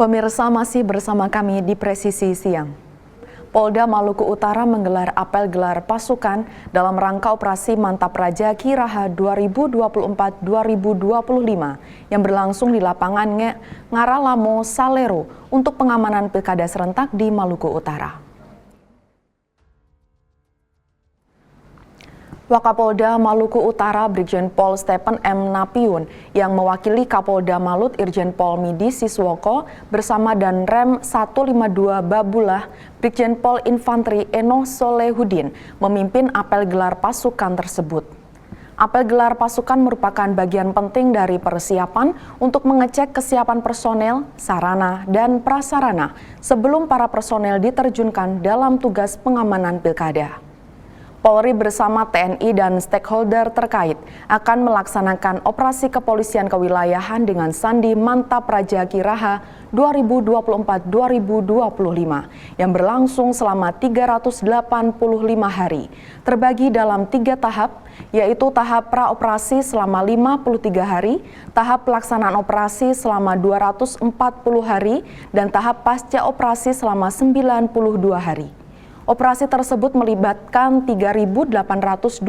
Pemirsa, masih bersama kami di Presisi Siang. Polda Maluku Utara menggelar apel gelar pasukan dalam rangka operasi Mantap Raja Kiraha 2024-2025 yang berlangsung di lapangan Ngaralamo, Salero untuk pengamanan pilkada serentak di Maluku Utara. Wakapolda Maluku Utara Brigjen Pol Stephen M. Napiun yang mewakili Kapolda Malut Irjen Pol Midi Siswoko bersama Danrem 152 Babulah Brigjen Pol Infanteri Eno Solehudin memimpin apel gelar pasukan tersebut. Apel gelar pasukan merupakan bagian penting dari persiapan untuk mengecek kesiapan personel, sarana, dan prasarana sebelum para personel diterjunkan dalam tugas pengamanan pilkada. Polri bersama TNI dan stakeholder terkait akan melaksanakan operasi kepolisian kewilayahan dengan sandi Mantap Raja Kiraha 2024-2025 yang berlangsung selama 385 hari, terbagi dalam 3 tahap, yaitu tahap praoperasi selama 53 hari, tahap pelaksanaan operasi selama 240 hari, dan tahap pasca operasi selama 92 hari. Operasi tersebut melibatkan 3.823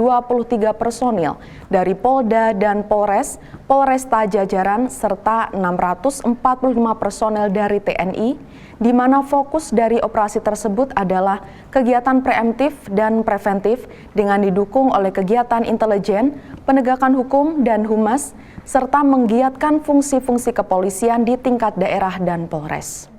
personil dari Polda dan Polres, Polresta jajaran, serta 645 personel dari TNI, di mana fokus dari operasi tersebut adalah kegiatan preemptif dan preventif dengan didukung oleh kegiatan intelijen, penegakan hukum, dan humas, serta menggiatkan fungsi-fungsi kepolisian di tingkat daerah dan Polres.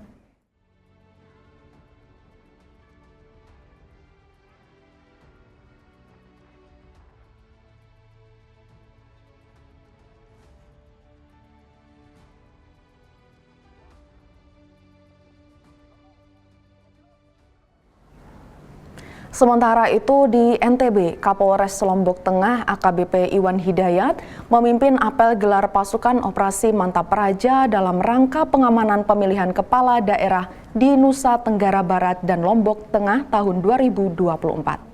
Sementara itu di NTB, Kapolres Lombok Tengah AKBP Iwan Hidayat memimpin apel gelar pasukan operasi Mantap Raja dalam rangka pengamanan pemilihan kepala daerah di Nusa Tenggara Barat dan Lombok Tengah tahun 2024.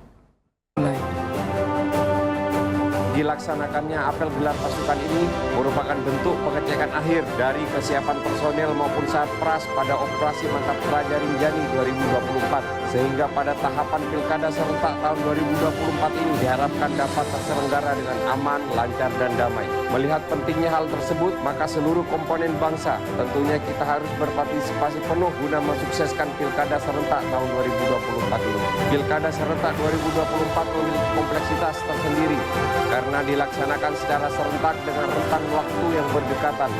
Dilaksanakannya apel gelar pasukan ini merupakan bentuk pengecekan akhir dari kesiapan personel maupun satpras pada operasi Mantap Raja Rinjani 2024, sehingga pada tahapan pilkada serentak tahun 2024 ini diharapkan dapat terselenggara dengan aman, lancar, dan damai. Melihat pentingnya hal tersebut, maka seluruh komponen bangsa tentunya kita harus berpartisipasi penuh guna mensukseskan pilkada serentak tahun 2024 ini. Pilkada serentak 2024 memiliki kompleksitas tersendiri karena dilaksanakan secara serentak dengan rentang waktu yang berdekatan,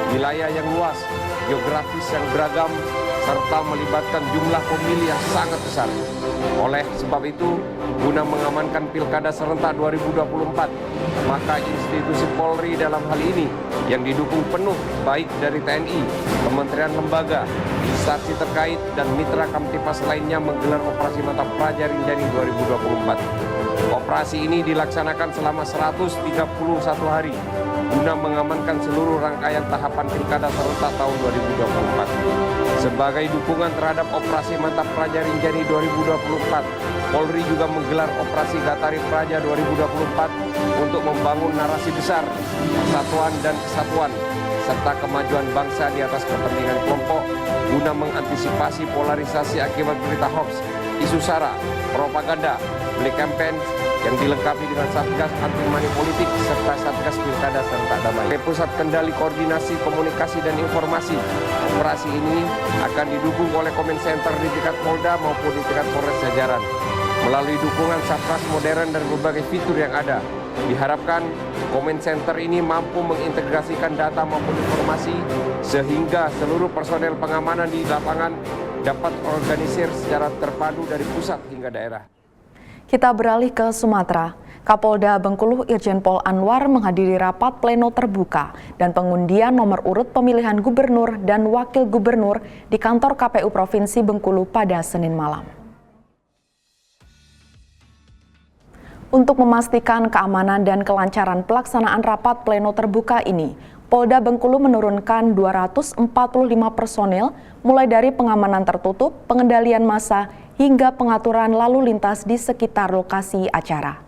wilayah yang luas, geografis yang beragam, serta melibatkan jumlah pemilih yang sangat besar. Oleh sebab itu, guna mengamankan pilkada serentak 2024, maka institusi Polri dalam hal ini yang didukung penuh baik dari TNI, kementerian lembaga, instansi terkait, dan mitra Kamtipas lainnya menggelar operasi Mantap Raja Rinjani 2024. Operasi ini dilaksanakan selama 131 hari guna mengamankan seluruh rangkaian tahapan pilkada serentak tahun 2024. Sebagai dukungan terhadap operasi Mantap Raja Rinjani 2024, Polri juga menggelar operasi Gatari Praja 2024 untuk membangun narasi besar, persatuan dan kesatuan, serta kemajuan bangsa di atas kepentingan kelompok guna mengantisipasi polarisasi akibat berita hoax, isu sara, propaganda, black campaign yang dilengkapi dengan Satgas Anti Money Politik serta Satgas Pilkada Serentak Damai. Pusat Kendali Koordinasi Komunikasi dan Informasi. Operasi ini akan didukung oleh Comment Center di tingkat Polda maupun di tingkat Polres jajaran. Melalui dukungan Satgas modern dan berbagai fitur yang ada, diharapkan Comment Center ini mampu mengintegrasikan data maupun informasi sehingga seluruh personel pengamanan di lapangan dapat organisir secara terpadu dari pusat hingga daerah. Kita beralih ke Sumatera. Kapolda Bengkulu Irjen Pol Anwar menghadiri rapat pleno terbuka dan pengundian nomor urut pemilihan gubernur dan wakil gubernur di kantor KPU Provinsi Bengkulu pada Senin malam. Untuk memastikan keamanan dan kelancaran pelaksanaan rapat pleno terbuka ini, Polda Bengkulu menurunkan 245 personil mulai dari pengamanan tertutup, pengendalian massa, hingga pengaturan lalu lintas di sekitar lokasi acara.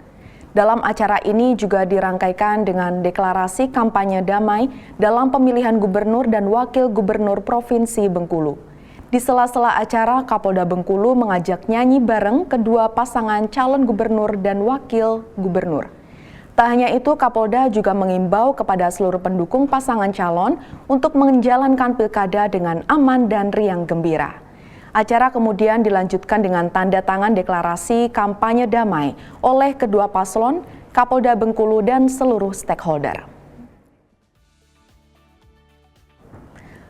Dalam acara ini juga dirangkaikan dengan deklarasi kampanye damai dalam pemilihan gubernur dan wakil gubernur Provinsi Bengkulu. Di sela-sela acara, Kapolda Bengkulu mengajak nyanyi bareng kedua pasangan calon gubernur dan wakil gubernur. Tak hanya itu, Kapolda juga mengimbau kepada seluruh pendukung pasangan calon untuk menjalankan pilkada dengan aman dan riang gembira. Acara kemudian dilanjutkan dengan tanda tangan deklarasi kampanye damai oleh kedua paslon, Kapolda Bengkulu dan seluruh stakeholder.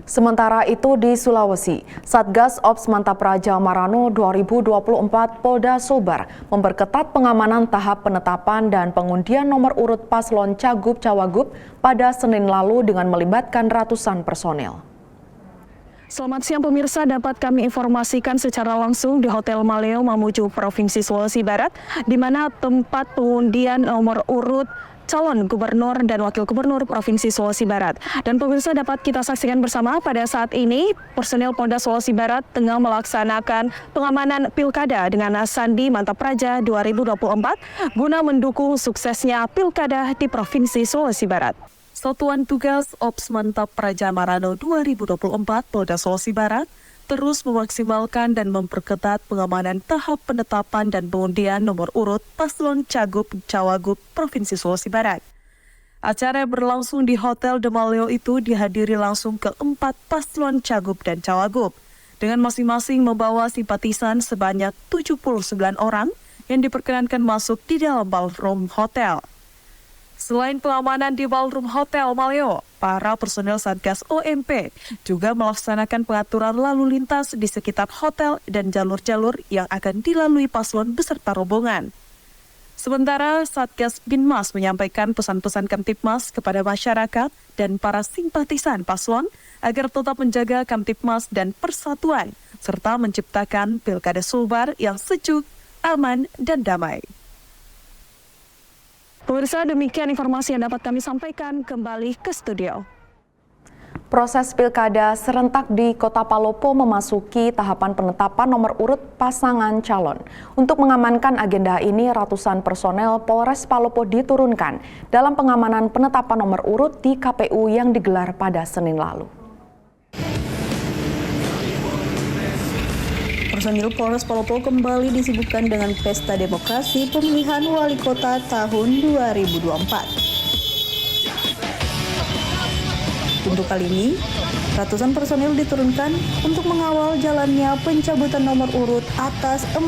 Sementara itu di Sulawesi, Satgas Ops Mantap Raja Marano 2024 Polda Sulbar memperketat pengamanan tahap penetapan dan pengundian nomor urut paslon Cagup-Cawagup pada Senin lalu dengan melibatkan ratusan personel. Selamat siang pemirsa, dapat kami informasikan secara langsung di Hotel Maleo Mamuju, Provinsi Sulawesi Barat, di mana tempat pengundian nomor urut calon gubernur dan wakil gubernur Provinsi Sulawesi Barat. Dan pemirsa dapat kita saksikan bersama pada saat ini personel Polda Sulawesi Barat tengah melaksanakan pengamanan pilkada dengan Sandi Mantap Raja 2024 guna mendukung suksesnya pilkada di Provinsi Sulawesi Barat. Satuan Tugas Ops Mantap Raja Marano 2024 Polda Sulawesi Barat terus memaksimalkan dan memperketat pengamanan tahap penetapan dan pengundian nomor urut paslon Cagup-Cawagup Provinsi Sulawesi Barat. Acara yang berlangsung di Hotel The Maleo itu dihadiri langsung keempat paslon Cagup dan Cawagup, dengan masing-masing membawa simpatisan sebanyak 79 orang yang diperkenankan masuk di dalam ballroom hotel. Selain pengamanan di ballroom Hotel Maleo, para personel Satgas OMP juga melaksanakan pengaturan lalu lintas di sekitar hotel dan jalur-jalur yang akan dilalui paslon beserta rombongan. Sementara Satgas Binmas menyampaikan pesan-pesan Kamtibmas kepada masyarakat dan para simpatisan paslon agar tetap menjaga Kamtibmas dan persatuan, serta menciptakan pilkada Sulbar yang sejuk, aman, dan damai. Pemirsa, demikian informasi yang dapat kami sampaikan, kembali ke studio. Proses pilkada serentak di Kota Palopo memasuki tahapan penetapan nomor urut pasangan calon. Untuk mengamankan agenda ini, ratusan personel Polres Palopo diturunkan dalam pengamanan penetapan nomor urut di KPU yang digelar pada Senin lalu. Personil Polres Palopo kembali disibukkan dengan pesta demokrasi pemilihan wali kota tahun 2024. Untuk kali ini, ratusan personil diturunkan untuk mengawal jalannya pencabutan nomor urut atas 4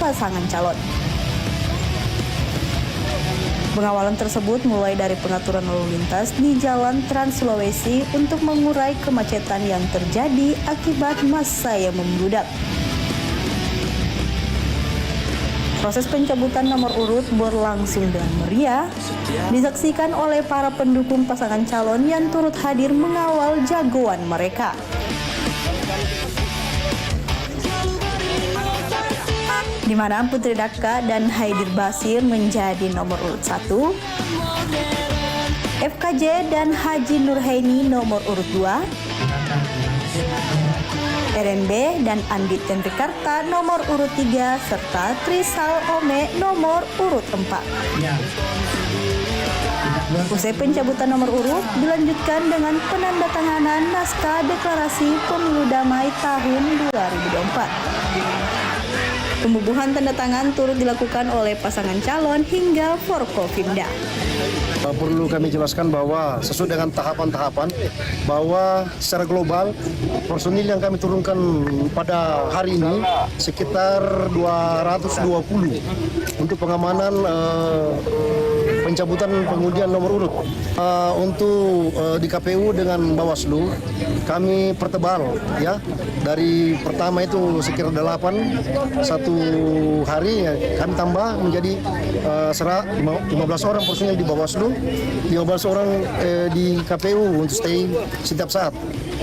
pasangan calon. Pengawalan tersebut mulai dari pengaturan lalu lintas di Jalan Trans Sulawesi untuk mengurai kemacetan yang terjadi akibat massa yang membludak. Proses pencabutan nomor urut berlangsung dengan meriah, disaksikan oleh para pendukung pasangan calon yang turut hadir mengawal jagoan mereka. Di mana Putri Daka dan Haidir Basir menjadi nomor urut 1, FKJ dan Haji Nurhaini nomor urut 2, RNB dan Andit Tenrikarta nomor urut 3 serta Trisal Ome nomor urut 4. Usai pencabutan nomor urut dilanjutkan dengan penandatanganan naskah deklarasi pemilu damai tahun 2024. Pembubuhan tanda tangan turut dilakukan oleh pasangan calon hingga Forkopimda. Perlu kami jelaskan bahwa sesuai dengan tahapan-tahapan, bahwa secara global personil yang kami turunkan pada hari ini sekitar 220 untuk pengamanan pencabutan pengundian nomor urut. Untuk di KPU dengan Bawaslu kami pertebal ya, dari pertama itu sekitar 8 satu hari ya, kami tambah menjadi 15 orang personil di Bawaslu, 15 orang di KPU untuk stay setiap saat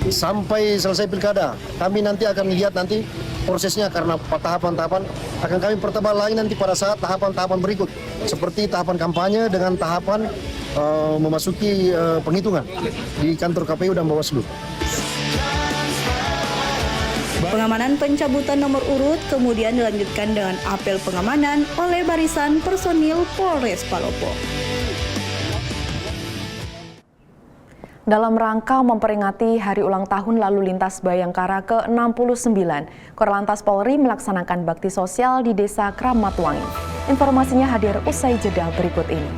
sampai selesai pilkada. Kami nanti akan lihat nanti prosesnya, karena tahapan-tahapan akan kami pertebal lagi nanti pada saat tahapan-tahapan berikut, seperti tahapan kampanye dengan tahapan memasuki penghitungan di kantor KPU dan Bawaslu. Pengamanan pencabutan nomor urut kemudian dilanjutkan dengan apel pengamanan oleh barisan personil Polres Palopo. Dalam rangka memperingati Hari Ulang Tahun Lalu Lintas Bayangkara ke-69, Korlantas Polri melaksanakan bakti sosial di Desa Kramatwangi. Informasinya hadir usai jeda berikut ini.